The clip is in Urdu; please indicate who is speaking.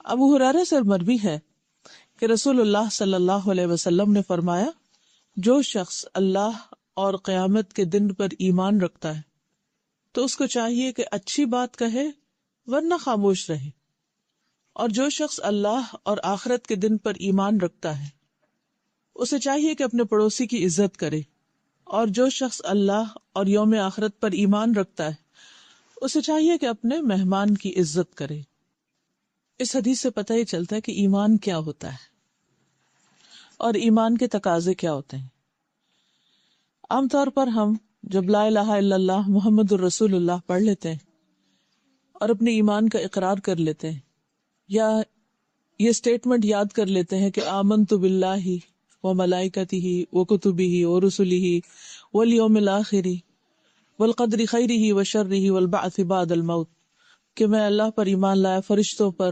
Speaker 1: ابو ہریرہ سے مروی ہے کہ رسول اللہ صلی اللہ علیہ وسلم نے فرمایا، جو شخص اللہ اور قیامت کے دن پر ایمان رکھتا ہے تو اس کو چاہیے کہ اچھی بات کہے ورنہ خاموش رہے، اور جو شخص اللہ اور آخرت کے دن پر ایمان رکھتا ہے اسے چاہیے کہ اپنے پڑوسی کی عزت کرے، اور جو شخص اللہ اور یوم آخرت پر ایمان رکھتا ہے اسے چاہیے کہ اپنے مہمان کی عزت کرے۔ اس حدیث سے پتہ ہی چلتا ہے کہ ایمان کیا ہوتا ہے اور ایمان کے تقاضے کیا ہوتے ہیں۔ عام طور پر ہم جب لا الہ الا اللہ محمد الرسول اللہ پڑھ لیتے ہیں اور اپنے ایمان کا اقرار کر لیتے ہیں، یا یہ سٹیٹمنٹ یاد کر لیتے ہیں کہ آمنت باللہ وملائکتہ وکتبہ ورسلہ والیوم الآخر والقدر خیرہ وشرہ والبعث بعد الموت، کہ میں اللہ پر ایمان لایا، فرشتوں پر،